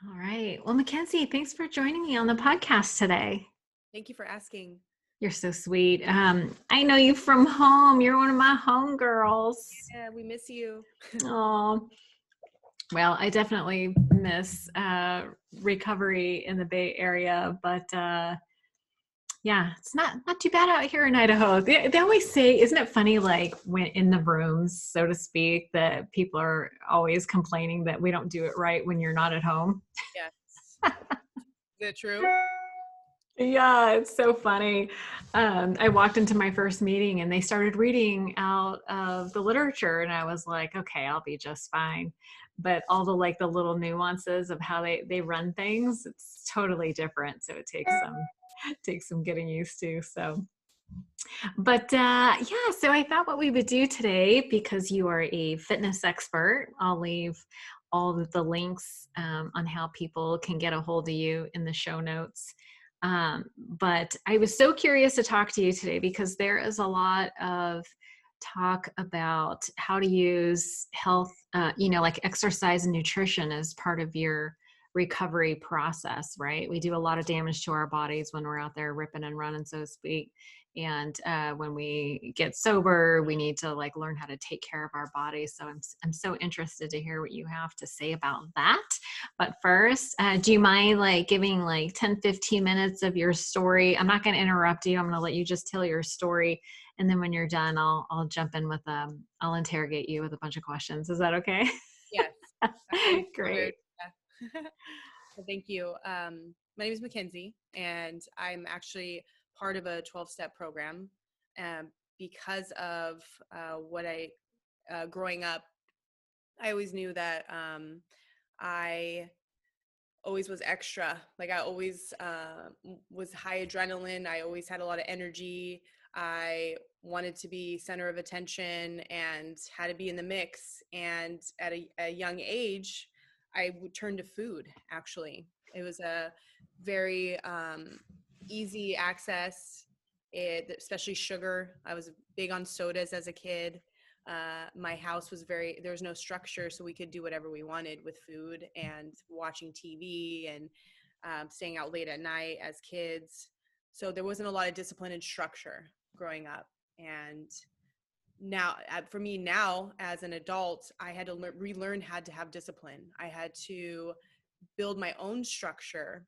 All right. Well, Mackenzie, thanks for joining me on the podcast today. Thank you for asking. You're so sweet. I know you from home. You're one of my home girls. Yeah, we miss you. Oh, well, I definitely miss recovery in the Bay Area, but yeah, it's not too bad out here in Idaho. They always say, isn't it funny, like when in the rooms, so to speak, that people are always complaining that we don't do it right when you're not at home. Yes. Is it true? Yeah, it's so funny. I walked into my first meeting and they started reading out of the literature, and I was like, okay, I'll be just fine. But all the like the little nuances of how they run things, it's totally different. So it takes some getting used to. So, but yeah, so I thought what we would do today, because you are a fitness expert, I'll leave all of the links on how people can get a hold of you in the show notes. But I was so curious to talk to you today because there is a lot of talk about how to use health, like exercise and nutrition as part of your recovery process, right? We do a lot of damage to our bodies when we're out there ripping and running, so to speak. And when we get sober, we need to like learn how to take care of our bodies. So I'm so interested to hear what you have to say about that. But first, do you mind like giving like 10-15 minutes of your story? I'm not going to interrupt you. I'm going to let you just tell your story. And then when you're done, I'll jump in with I'll interrogate you with a bunch of questions. Is that okay? Yes. I'm looking forward. Great. Yeah. Well, thank you. My name is Mackenzie, and I'm actually part of a 12-step program. Um, because of what growing up, I always knew that I always was extra. Like I always was high adrenaline. I always had a lot of energy. I wanted to be center of attention and had to be in the mix. And at a young age, I would turn to food. Actually, it was a very easy access. Especially sugar. I was big on sodas as a kid. My house was there was no structure, so we could do whatever we wanted with food and watching TV and staying out late at night as kids. So there wasn't a lot of discipline and structure growing up. And now, for me now as an adult, I had to relearn how to have discipline. I had to build my own structure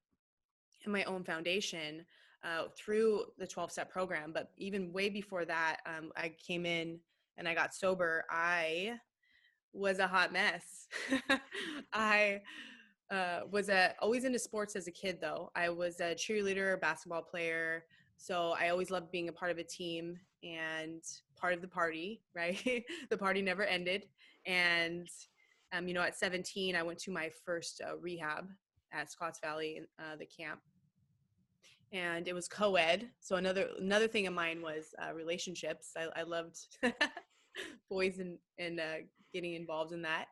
and my own foundation through the 12-step program. But even way before that, I came in and I got sober. I was a hot mess. I was always into sports as a kid, though. I was a cheerleader, basketball player. So I always loved being a part of a team and part of the party, right? The party never ended. And, at 17, I went to my first rehab at Scotts Valley, the camp. And it was co-ed. So another thing of mine was relationships. I loved boys and getting involved in that,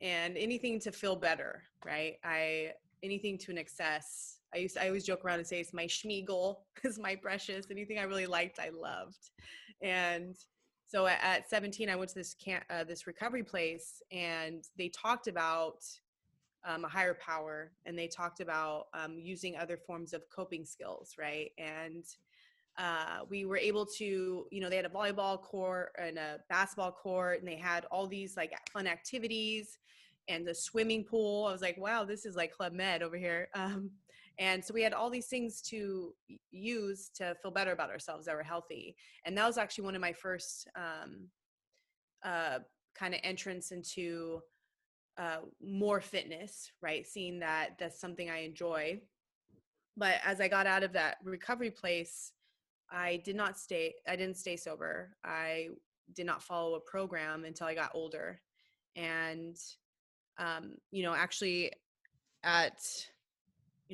and anything to feel better, right? Anything to an excess. I always joke around and say it's my schmeagle, it's my precious. Anything I really liked, I loved. And so at 17, I went to this recovery place, and they talked about a higher power, and they talked about using other forms of coping skills, right? And we were able to, they had a volleyball court and a basketball court, and they had all these like fun activities and the swimming pool. I was like, wow, this is like Club Med over here. And so we had all these things to use to feel better about ourselves that were healthy. And that was actually one of my first kind of entrance into more fitness, right? Seeing that that's something I enjoy. But as I got out of that recovery place, I didn't stay sober. I did not follow a program until I got older. And, actually at,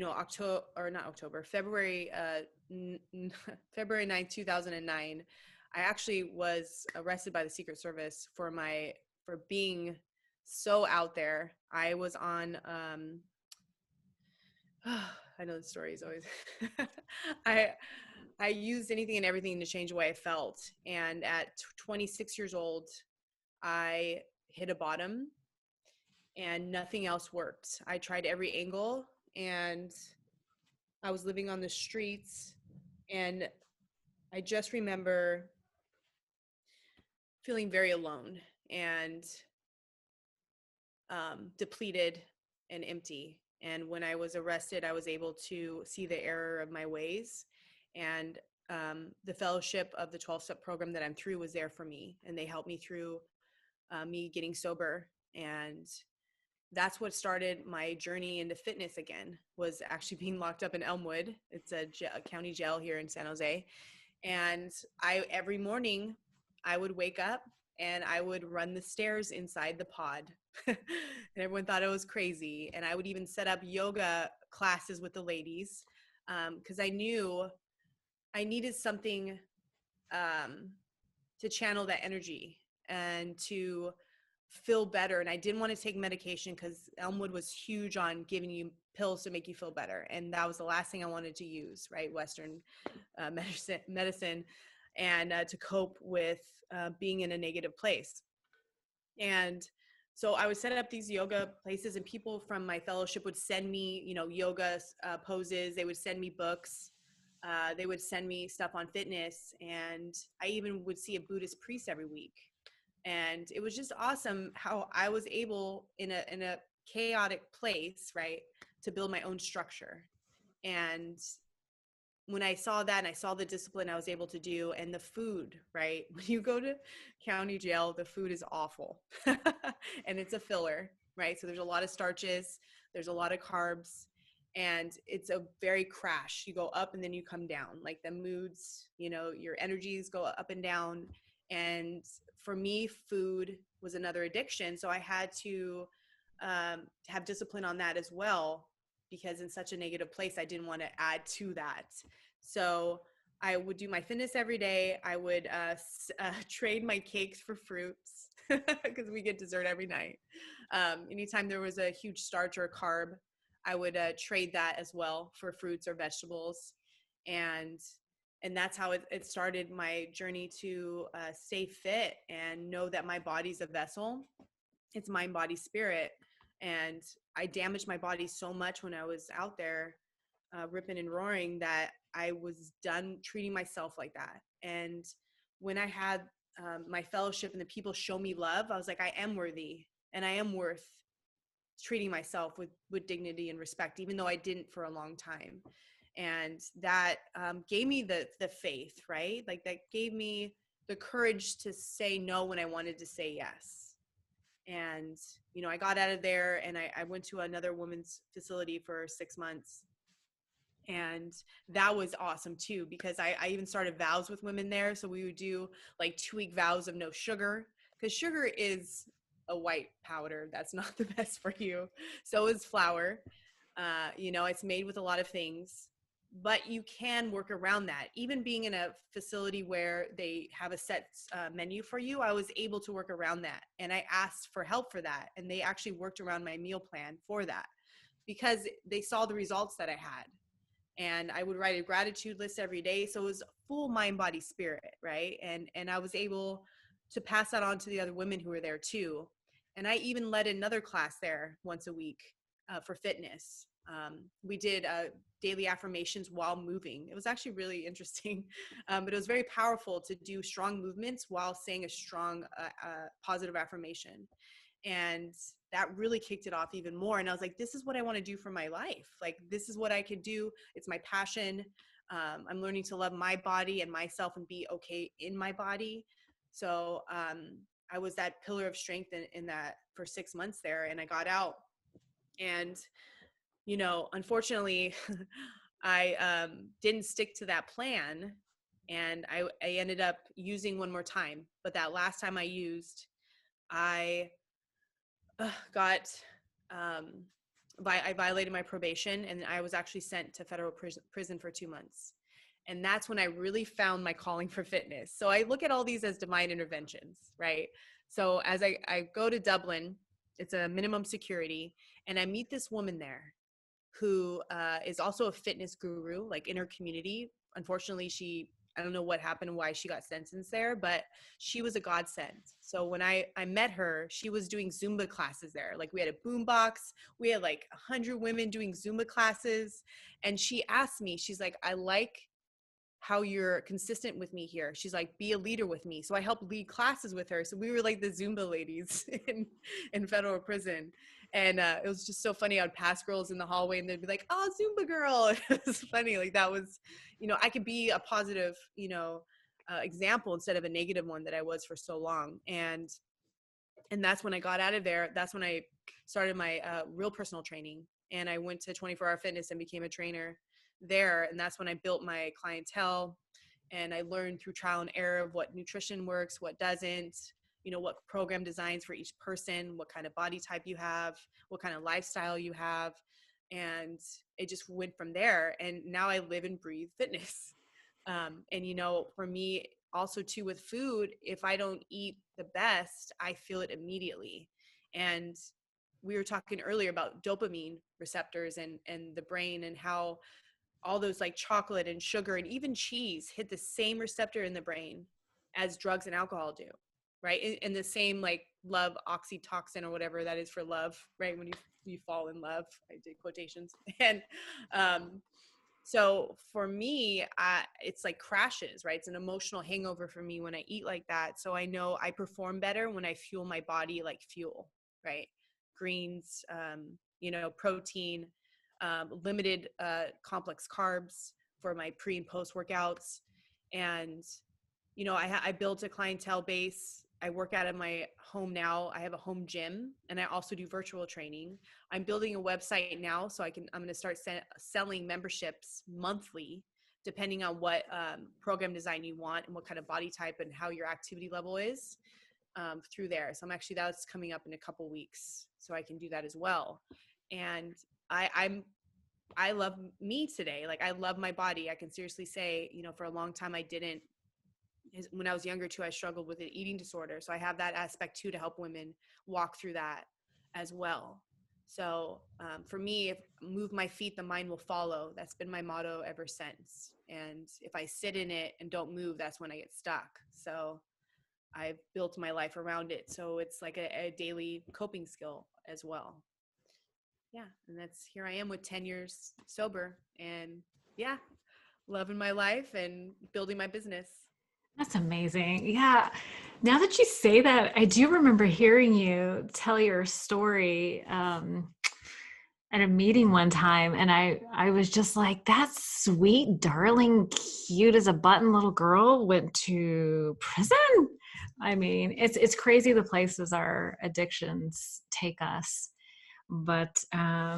October, or not October, February, February 9th, 2009, I actually was arrested by the Secret Service for being so out there. I was on, I know the story is always, I, I used anything and everything to change the way I felt. And at 26 years old, I hit a bottom, and nothing else worked. I tried every angle, and I was living on the streets, and I just remember feeling very alone and depleted and empty. And when I was arrested, I was able to see the error of my ways. And the fellowship of the 12-step program that I'm through was there for me. And they helped me through me getting sober. And that's what started my journey into fitness again, was actually being locked up in Elmwood. It's a county jail here in San Jose. And every morning I would wake up and I would run the stairs inside the pod. And everyone thought I was crazy. And I would even set up yoga classes with the ladies, because I knew I needed something to channel that energy and to feel better. And I didn't want to take medication because Elmwood was huge on giving you pills to make you feel better. And that was the last thing I wanted to use, right? Western medicine, and to cope with being in a negative place. And so I would set up these yoga places, and people from my fellowship would send me, yoga poses. They would send me books. They would send me stuff on fitness. And I even would see a Buddhist priest every week. And it was just awesome how I was able, in a chaotic place, right, to build my own structure. And when I saw that and I saw the discipline I was able to do, and the food, right? When you go to county jail, the food is awful. And it's a filler, right? So there's a lot of starches, there's a lot of carbs, and it's a very crash. You go up and then you come down, like the moods, your energies go up and down. And for me, food was another addiction. So I had to have discipline on that as well, because in such a negative place, I didn't want to add to that. So I would do my fitness every day. I would trade my cakes for fruits because we get dessert every night. Anytime there was a huge starch or a carb, I would trade that as well for fruits or vegetables. And that's how it started my journey to stay fit and know that my body's a vessel. It's mind, body, spirit. And I damaged my body so much when I was out there ripping and roaring that I was done treating myself like that. And when I had my fellowship and the people show me love, I was like, I am worthy and I am worth treating myself with dignity and respect, even though I didn't for a long time. And that gave me the faith, right? Like that gave me the courage to say no when I wanted to say yes. And, I got out of there and I went to another women's facility for 6 months. And that was awesome too, because I even started vows with women there. So we would do like 2-week vows of no sugar, because sugar is a white powder. That's not the best for you. So is flour. It's made with a lot of things, but you can work around that. Even being in a facility where they have a set menu for you, I was able to work around that. And I asked for help for that. And they actually worked around my meal plan for that, because they saw the results that I had. And I would write a gratitude list every day. So it was full mind, body, spirit, right? And I was able to pass that on to the other women who were there too. And I even led another class there once a week for fitness. We did daily affirmations while moving. It was actually really interesting, but it was very powerful to do strong movements while saying a strong positive affirmation. And that really kicked it off even more. And I was like, this is what I want to do for my life. Like, this is what I could do. It's my passion. I'm learning to love my body and myself and be okay in my body. So I was that pillar of strength in that for 6 months there. And I got out. And, unfortunately, I didn't stick to that plan. And I ended up using one more time. But that last time I used, I got I violated my probation, and I was actually sent to federal prison for 2 months. And that's when I really found my calling for fitness. So I look at all these as divine interventions, right? So as I go to Dublin, it's a minimum security, and I meet this woman there who is also a fitness guru, like in her community. Unfortunately, she I don't know what happened, why she got sentenced there, but she was a godsend. So when I met her, she was doing Zumba classes there. Like we had a boom box. We had like 100 women doing Zumba classes. And she asked me, she's like, I like how you're consistent with me here. She's like, be a leader with me. So I helped lead classes with her. So we were like the Zumba ladies in federal prison. And it was just so funny. I'd pass girls in the hallway and they'd be like, oh, Zumba girl. It was funny. Like that was, I could be a positive, example instead of a negative one that I was for so long. And that's when I got out of there. That's when I started my real personal training. And I went to 24-hour fitness and became a trainer there. And that's when I built my clientele. And I learned through trial and error of what nutrition works, what doesn't, what program designs for each person, what kind of body type you have, what kind of lifestyle you have. And it just went from there. And now I live and breathe fitness. For me also too with food, if I don't eat the best, I feel it immediately. And we were talking earlier about dopamine receptors and the brain, and how all those like chocolate and sugar and even cheese hit the same receptor in the brain as drugs and alcohol do, right? And the same like love oxytocin or whatever that is for love, right? When you fall in love, I did quotations. And so for me, it's like crashes, right? It's an emotional hangover for me when I eat like that. So I know I perform better when I fuel my body like fuel, right? Greens, protein, limited complex carbs for my pre and post workouts. And, I built a clientele base. I work out of my home now. I have a home gym, and I also do virtual training. I'm building a website now, so I'm going to start selling memberships monthly, depending on what program design you want and what kind of body type and how your activity level is through there. So that's coming up in a couple weeks, so I can do that as well. And I love me today. Like I love my body. I can seriously say, for a long time I didn't. When I was younger too, I struggled with an eating disorder. So I have that aspect too, to help women walk through that as well. So for me, if move my feet, the mind will follow. That's been my motto ever since. And if I sit in it and don't move, that's when I get stuck. So I've built my life around it. So it's like a daily coping skill as well. Yeah. And here I am with 10 years sober, and yeah, loving my life and building my business. That's amazing. Yeah. Now that you say that, I do remember hearing you tell your story at a meeting one time, and I was just like, that sweet, darling, cute as a button little girl went to prison. I mean, it's crazy the places our addictions take us. But I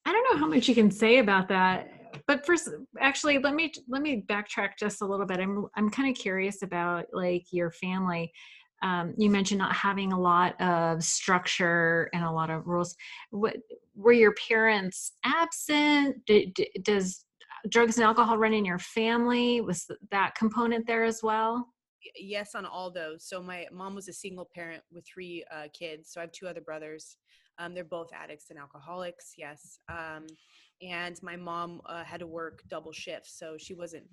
don't know how much you can say about that. But first, actually, let me backtrack just a little bit. I'm kind of curious about like your family. You mentioned not having a lot of structure and a lot of rules. What were your parents absent? Does drugs and alcohol run in your family? Was that component there as well? Yes, on all those. So my mom was a single parent with three kids. So I have two other brothers. They're both addicts and alcoholics. Yes. And my mom had to work double shifts, so she wasn't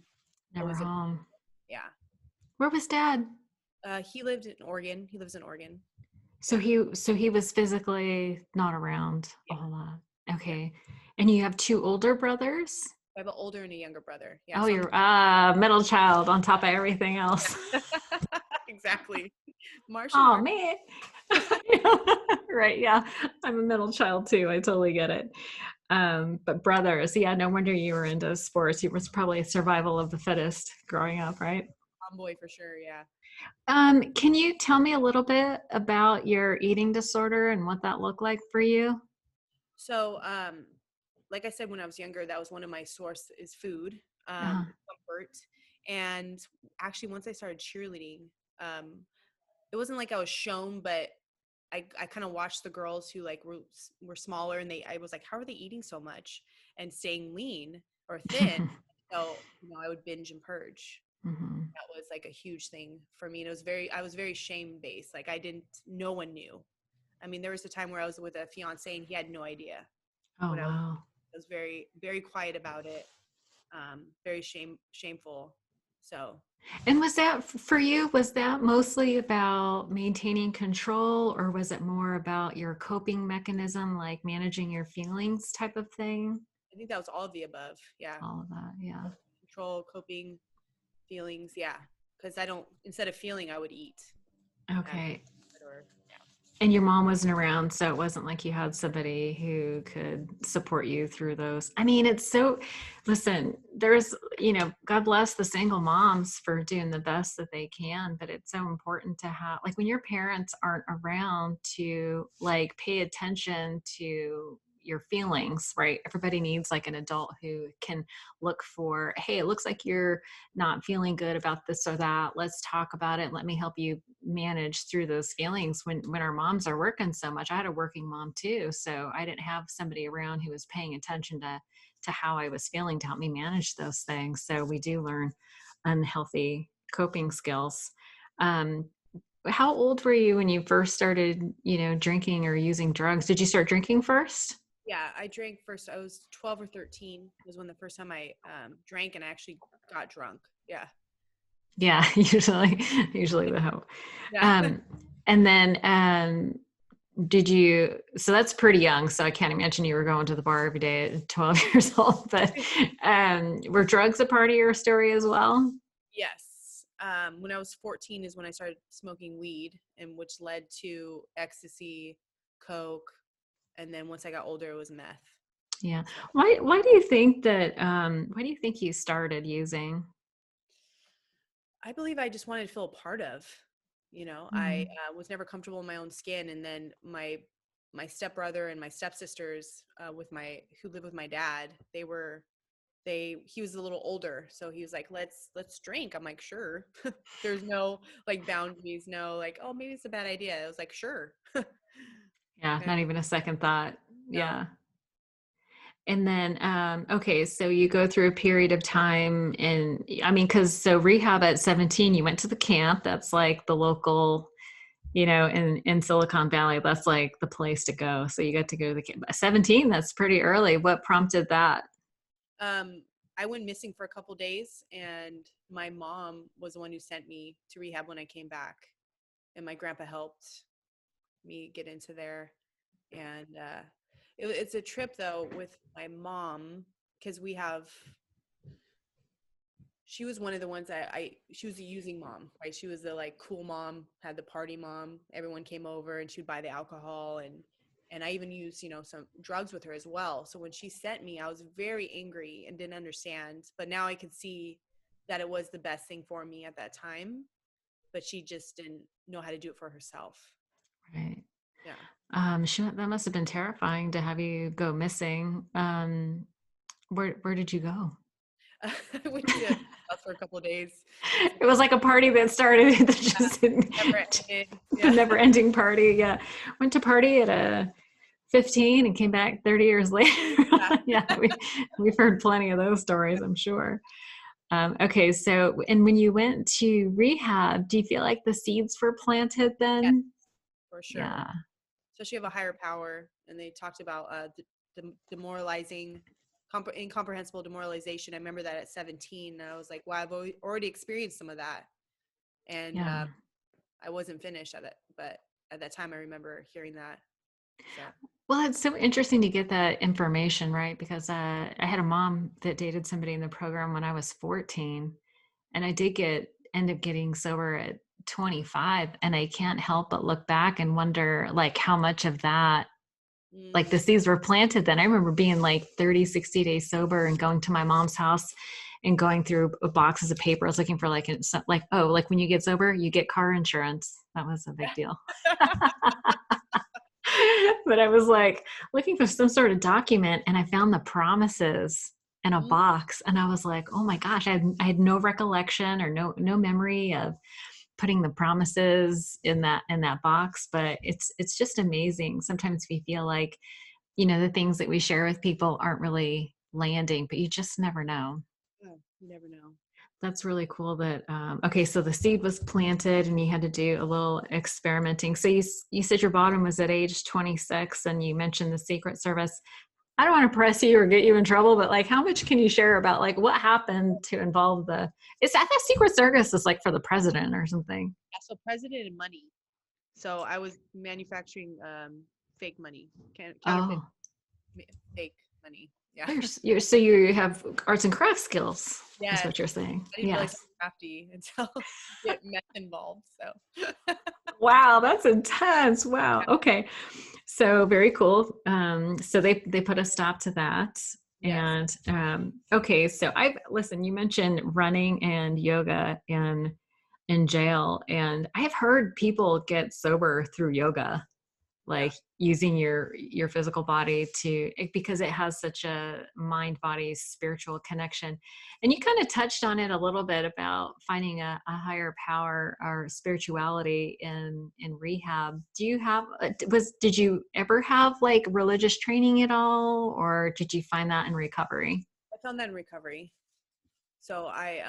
Never always. home. Yeah. Where was dad? He lived in Oregon. He lives in Oregon. So Yeah. he was physically not around a Yeah. whole lot. Yeah. Okay. And you have two older brothers? I have an older and a younger brother. Yeah. Oh, So I'm you're middle child on top of everything else. exactly. Marshall. Oh man. Right, yeah. I'm a middle child too. I totally get it. But brothers, yeah, no wonder you were into sports. It was probably survival of the fittest growing up, right? Tomboy for sure. Yeah. Can you tell me a little bit about your eating disorder and what that looked like for you? So, like I said, when I was younger, that was one of my source is food, Uh-huh. comfort. And actually, once I started cheerleading, um, it wasn't like I was shown, but I kind of watched the girls who like were smaller, and I was like, how are they eating so much and staying lean or thin? So, I would binge and purge. Mhm. That was like a huge thing for me. And I was very shame based. Like no one knew. I mean, there was a time where I was with a fiance and he had no idea Oh, what wow. I was very, very quiet about it. Very shameful. So And was that for you, was that mostly about maintaining control, or was it more about your coping mechanism, like managing your feelings type of thing? I think that was all of the above. Yeah. All of that, yeah. Control, coping, feelings. Yeah. Because I don't, instead of feeling, I would eat. And, Okay. or, And your mom wasn't around, so it wasn't like you had somebody who could support you through those. I mean, it's so, listen, there's, God bless the single moms for doing the best that they can, but it's so important to have, like, when your parents aren't around to, like, pay attention to your feelings, right? Everybody needs like an adult who can look for, hey, it looks like you're not feeling good about this or that. Let's talk about it. Let me help you manage through those feelings. When our moms are working so much, I had a working mom too, so I didn't have somebody around who was paying attention to how I was feeling to help me manage those things. So we do learn unhealthy coping skills. um, how old were you when you first started, drinking or using drugs? Did you start drinking first? yeah, I drank first. I was 12 or 13 was when the first time I drank and I actually got drunk. Yeah. Yeah, usually the hope. Yeah. um, and then did you, so that's pretty young, so I can't imagine you were going to the bar every day at 12 years old, but were drugs a part of your story as well? Yes. When I was 14 is when I started smoking weed, and which led to ecstasy, coke, and then once I got older, it was meth. Yeah. So Why do you think that, why do you think you started using? I believe I just wanted to feel a part of. I Mm, was never comfortable in my own skin, and then my stepbrother and my stepsisters with my who lived with my dad, he was a little older, so he was like, let's drink. I'm like, sure. There's no like boundaries, no like, oh, maybe it's a bad idea. I was like, sure. yeah, And not even a second thought. no. Yeah. And then, okay, so you go through a period of time, and I mean, because so rehab at 17, you went to the camp. That's like the local, in Silicon Valley, that's like the place to go. So you got to go to the camp. 17, that's pretty early. What prompted that? um I went missing for a couple days, and my mom was the one who sent me to rehab when I came back, and my grandpa helped me get into there. And it's a trip though with my mom, because she was one of the ones she was a using mom, right? She was the like cool mom, had the party mom. Everyone came over and she would buy the alcohol, and I even used, some drugs with her as well. So when she sent me, I was very angry and didn't understand. But now I could see that it was the best thing for me at that time. But she just didn't know how to do it for herself. Right. Yeah. That must have been terrifying to have you go missing. Where did you go? I went to house for a couple of days. So, It was like a party that started that just never ended. a Yeah. never ending party. Yeah. Went to party at a 15 and came back 30 years later. Yeah. Yeah, we've heard plenty of those stories, I'm sure. Okay, so, and when you went to rehab, do you feel like the seeds were planted Yes, then? for sure. Yeah, Especially have a higher power, and they talked about demoralizing, incomprehensible demoralization. I remember that at 17, and I was like, wow, I've already experienced some of that, and yeah. I wasn't finished at it, but at that time I remember hearing that. So Well, it's so interesting to get that information, right? Because I had a mom that dated somebody in the program when I was 14, and I did end up getting sober at 25, and I can't help but look back and wonder, like, how much of that, like, the mm, seeds were planted then. I remember being like 30, 60 days sober and going to my mom's house and going through boxes of papers looking for like, oh, like when you get sober, you get car insurance. That was a big deal. But I was like looking for some sort of document, and I found the promises in a mm, box, and I was like, oh my gosh, I had no recollection or no memory of putting the promises in that box. But it's just amazing. Sometimes we feel like, the things that we share with people aren't really landing, but you just never know. oh, you never know. That's really cool that, okay, so the seed was planted and you had to do a little experimenting. So you said your bottom was at age 26, and you mentioned the Secret Service. I don't want to press you or get you in trouble, but like, how much can you share about like what happened to involve it's at the Secret Service is like for the president or something. Yeah, so president and money. So I was manufacturing fake money, counterfeit Oh, fake money. Yeah. so you have arts and crafts skills, is Yes. what you're saying. I didn't realize Yes. how crafty until you get meth involved. So Wow, that's intense. Wow. Okay. So very cool. So they put a stop to that. yes. And okay, so I've listen, you mentioned running and yoga in jail, and I have heard people get sober through yoga, Yeah. like using your physical body because it has such a mind body spiritual connection. And you kind of touched on it a little bit about finding a higher power or spirituality in rehab. Do you have did you ever have like religious training at all, or did you find that in recovery? I found that in recovery. So I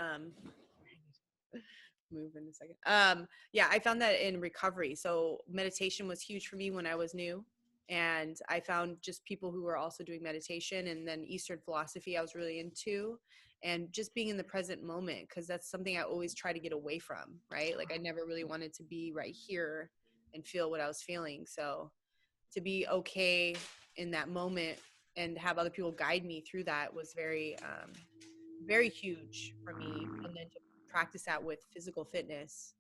move in a second. Yeah, I found that in recovery. So meditation was huge for me when I was new. And I found just people who were also doing meditation, and then Eastern philosophy I was really into, and just being in the present moment, because that's something I always try to get away from, right? Like I never really wanted to be right here and feel what I was feeling. So to be okay in that moment and have other people guide me through that was very huge for me. And then to practice that with physical fitness,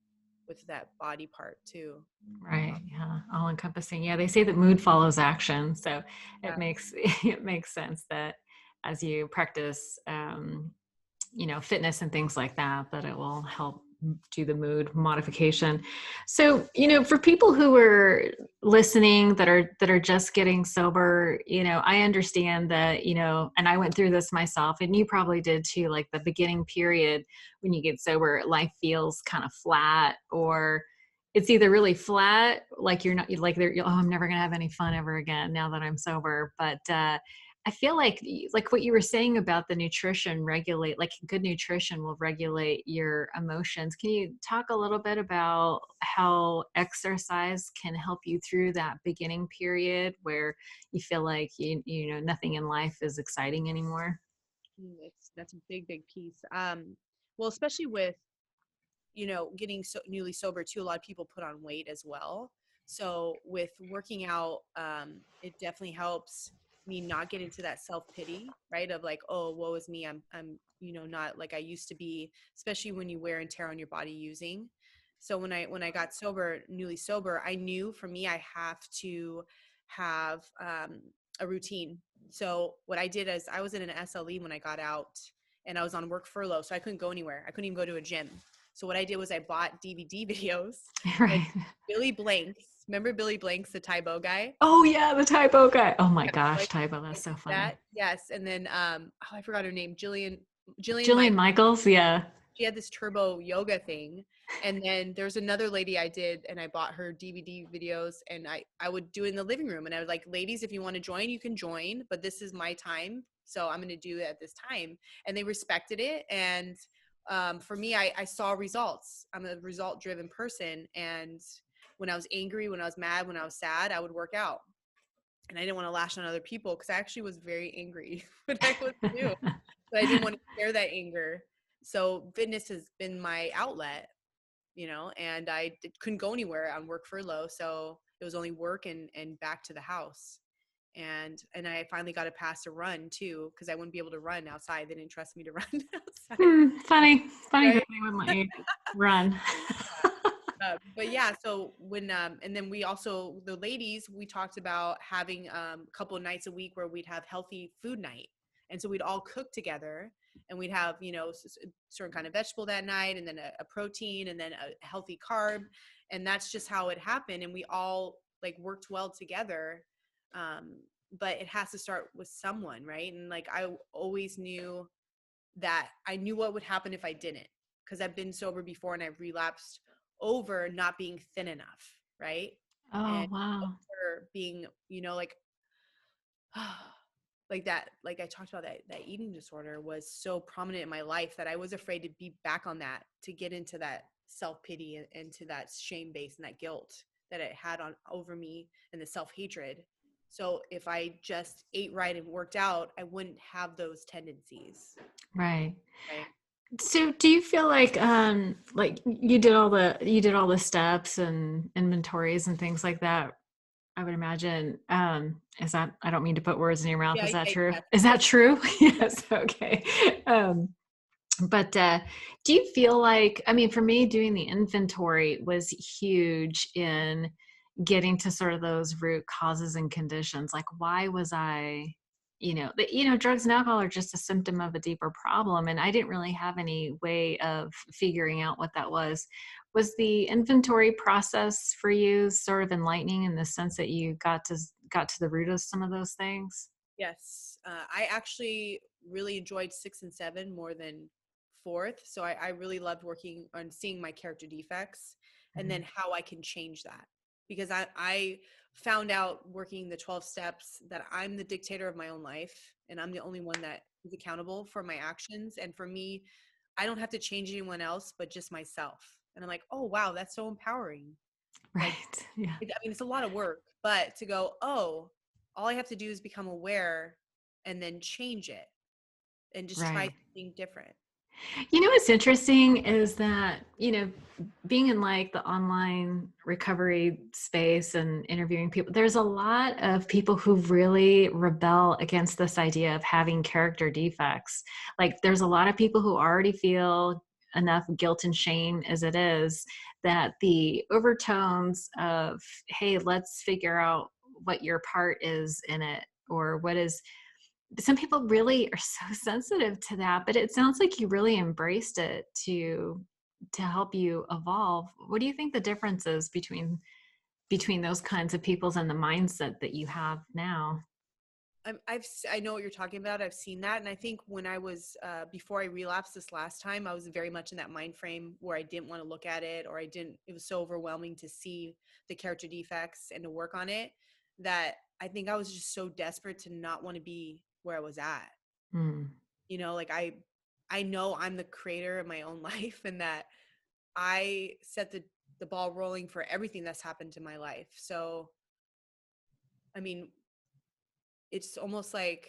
with that body part too. Right. Yeah. All encompassing. Yeah. They say that mood follows action. So Yeah. it makes it makes sense that as you practice fitness and things like that, that it will help do the mood modification. So, for people who are listening that are just getting sober, I understand that, and I went through this myself, and you probably did too, like the beginning period when you get sober, life feels kind of flat, or it's either really flat, like you're not like oh, I'm never gonna have any fun ever again now that I'm sober. But I feel like what you were saying about the nutrition regulate, like good nutrition will regulate your emotions. Can you talk a little bit about how exercise can help you through that beginning period where you feel like nothing in life is exciting anymore? That's a big piece. Well, especially with getting newly sober too, a lot of people put on weight as well. So with working out, it definitely helps me not get into that self-pity, right? Of like, oh, woe is me. I'm not like I used to be, especially when you wear and tear on your body using. So when I got sober, newly sober, I knew for me, I have to have a routine. So what I did is I was in an SLE when I got out, and I was on work furlough. So I couldn't go anywhere. I couldn't even go to a gym. So what I did was I bought DVD videos and Right. Billy Blanks. Remember Billy Blanks, the Tybo guy? Oh yeah, the typo guy. Oh my Yeah, gosh, like typo. That's like so funny. that. Yes. And then oh, I forgot her name. Jillian Jillian Mike. Michaels. Yeah. She had this turbo yoga thing. And then there's another lady I did, and I bought her DVD videos, and I would do it in the living room, and I was like, ladies, if you want to join, you can join, but this is my time. So I'm going to do it at this time. And they respected it. And for me, I saw results. I'm a result driven person. And when I was angry, when I was mad, when I was sad, I would work out. And I didn't want to lash on other people because I actually was very angry when I was new, but I didn't want to share that anger. So fitness has been my outlet, and couldn't go anywhere on work furlough. So it was only work and back to the house. And I finally got a pass to run too, because I wouldn't be able to run outside. They didn't trust me to run outside, Funny that right? they wouldn't let you run. But yeah, so when and then we also, the ladies, we talked about having a couple of nights a week where we'd have healthy food night, and so we'd all cook together, and we'd have a certain kind of vegetable that night, and then a protein, and then a healthy carb, and that's just how it happened, and we all like worked well together. um but it has to start with someone, right? And like I always knew that I knew what would happen if I didn't, because I've been sober before and I've relapsed over not being thin enough, right? Oh And wow. over being, like like that, like I talked about, that eating disorder was so prominent in my life that I was afraid to be back on that, to get into that self-pity and to that shame base and that guilt that it had on over me, and the self-hatred. So if I just ate right and worked out, I wouldn't have those tendencies. Right. Right. So do you feel like you did all the steps and inventories and things like that? I would imagine. Is that, I don't mean to put words in your mouth. Yeah, Is that yeah, true? yes, Is yes. that true? Yes. Okay. Um, but do you feel like, I mean, for me, doing the inventory was huge in getting to sort of those root causes and conditions. Like, why was I, drugs and alcohol are just a symptom of a deeper problem. And I didn't really have any way of figuring out what that was. Was the inventory process for you sort of enlightening in the sense that you got to the root of some of those things? Yes. I actually really enjoyed 6 and 7 more than fourth. So I really loved working on seeing my character defects and Mm-hmm. then how I can change that. Because I found out working the 12 steps that I'm the dictator of my own life and I'm the only one that is accountable for my actions. And for me, I don't have to change anyone else but just myself. And I'm like, oh, wow, that's so empowering. Like, Right. Yeah. I mean, it's a lot of work, but to go, oh, all I have to do is become aware and then change it and just try Right. something different. You know what's interesting is that, being in like the online recovery space and interviewing people, there's a lot of people who really rebel against this idea of having character defects. Like, there's a lot of people who already feel enough guilt and shame as it is, that the overtones of, hey, let's figure out what your part is in it, or what is, some people really are so sensitive to that, but it sounds like you really embraced it to help you evolve. What do you think the difference is between those kinds of peoples and the mindset that you have now? I know what you're talking about. I've seen that. And I think when I was, before I relapsed this last time, I was very much in that mind frame where I didn't want to look at it, or it was so overwhelming to see the character defects and to work on it, that I think I was just so desperate to not want to be where I was at. Mm. Like I know I'm the creator of my own life and that I set the ball rolling for everything that's happened to my life. So, I mean, it's almost like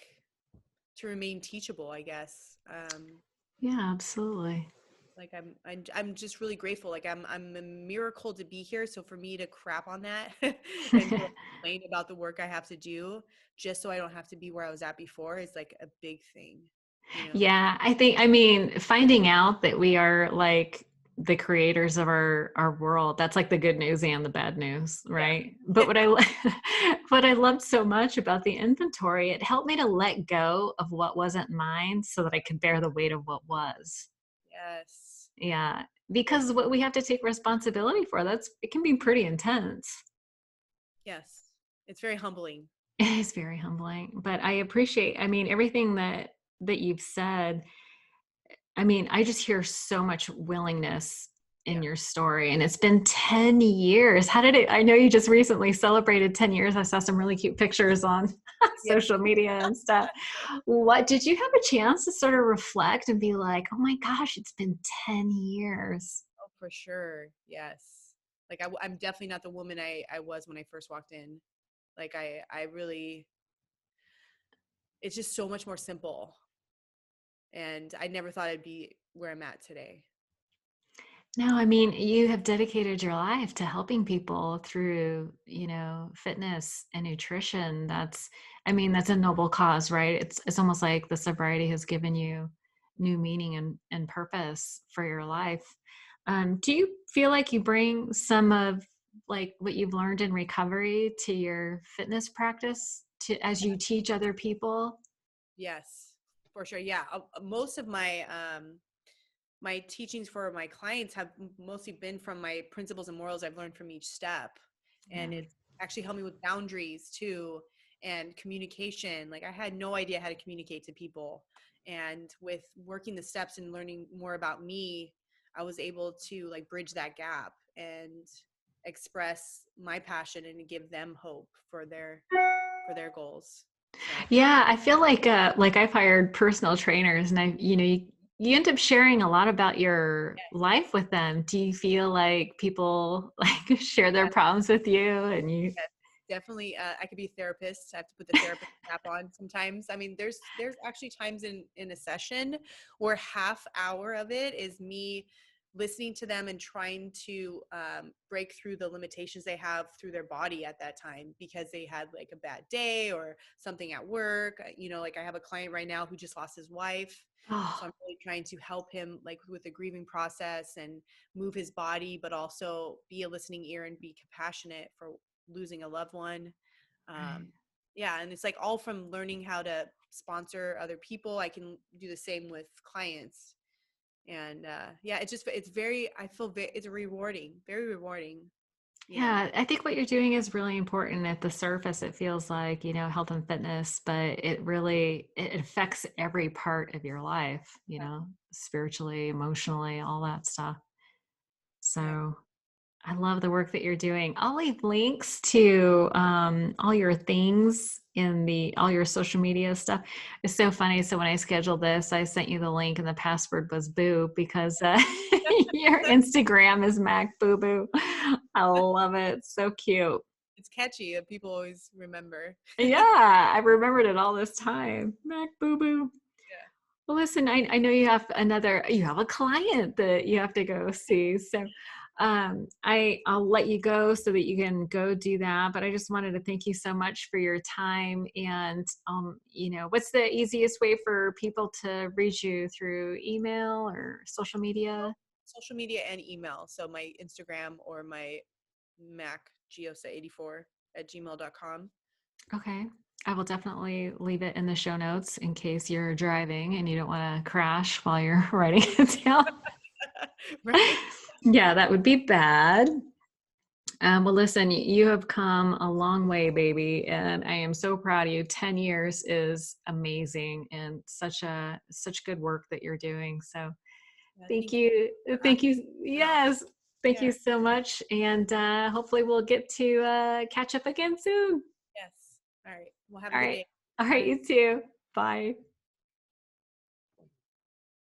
to remain teachable, I guess. Yeah, absolutely. Like I'm just really grateful. Like I'm a miracle to be here. So for me to crap on that and to complain about the work I have to do just so I don't have to be where I was at before is like a big thing, you know? Yeah, I mean, finding out that we are like the creators of our world, that's like the good news and the bad news, right? But Yeah. what what I loved so much about the inventory, it helped me to let go of what wasn't mine so that I could bear the weight of what was. Yes. Yeah, because what we have to take responsibility for, that's, it can be pretty intense. Yes. It's very humbling. It is very humbling, but I appreciate, I mean, everything that you've said. I mean, I just hear so much willingness in Yeah. your story, and it's been 10 years. How did it, I know you just recently celebrated 10 years. I saw some really cute pictures on Yeah. social media and stuff. What did you have a chance to sort of reflect and be like, "Oh my gosh, it's been 10 years." Oh, for sure. Yes. Like I'm definitely not the woman I was when I first walked in. Like I really, it's just so much more simple. And I never thought I'd be where I'm at today. No, I mean, you have dedicated your life to helping people through, fitness and nutrition. That's, I mean, that's a noble cause, right? It's almost like the sobriety has given you new meaning and purpose for your life. Do you feel like you bring some of like what you've learned in recovery to your fitness practice to as you teach other people? Yes, for sure. Yeah. Most of my teachings for my clients have mostly been from my principles and morals I've learned from each step. Yeah. And it's actually helped me with boundaries too and communication. Like I had no idea how to communicate to people. And with working the steps and learning more about me, I was able to like bridge that gap and express my passion and give them hope for their goals. So Yeah, I feel like I've hired personal trainers, and you end up sharing a lot about your life with them. Do you feel like people like share their yeah, problems with you and you? definitely, I could be a therapist. I have to put the therapist cap on sometimes. I mean, there's actually times in a session where half hour of it is me listening to them and trying to break through the limitations they have through their body at that time because they had like a bad day or something at work. You know, like I have a client right now who just lost his wife. So Oh, I'm really trying to help him like with the grieving process and move his body, but also be a listening ear and be compassionate for losing a loved one. right. Um, yeah, and it's like all from learning how to sponsor other people. I can do the same with clients, and yeah, it's very I feel it's rewarding, very rewarding. You know, Yeah, I think what you're doing is really important. At the surface, it feels like, health and fitness, but it affects every part of your life, yeah, spiritually, emotionally, all that stuff. yeah. So I love the work that you're doing. I'll leave links to all your things in all your social media stuff. It's so funny. So when I scheduled this, I sent you the link and the password was boo because your Instagram is Mac Boo Boo. I love it. It's so cute. It's catchy and people always remember. Yeah, I remembered it all this time. Mac Boo Boo. Yeah, Well, listen, I know you have a client that you have to go see. So I'll let you go so that you can go do that. But I just wanted to thank you so much for your time. And, what's the easiest way for people to reach you, through email or social media? social media and email. So my Instagram or my Mac Giosa84 at gmail.com. Okay. I will definitely leave it in the show notes in case you're driving and you don't want to crash while you're writing it down. Right. Yeah, that would be bad. Well, listen, you have come a long way, baby, and I am so proud of you. 10 years is amazing and such good work that you're doing. So thank Thank you you. for Thank asking. you. Yes. Thank Yeah. you so much. And hopefully we'll get to catch up again soon. Yes. All right. Well, have a All good right. day. All right, Bye. you too. Bye.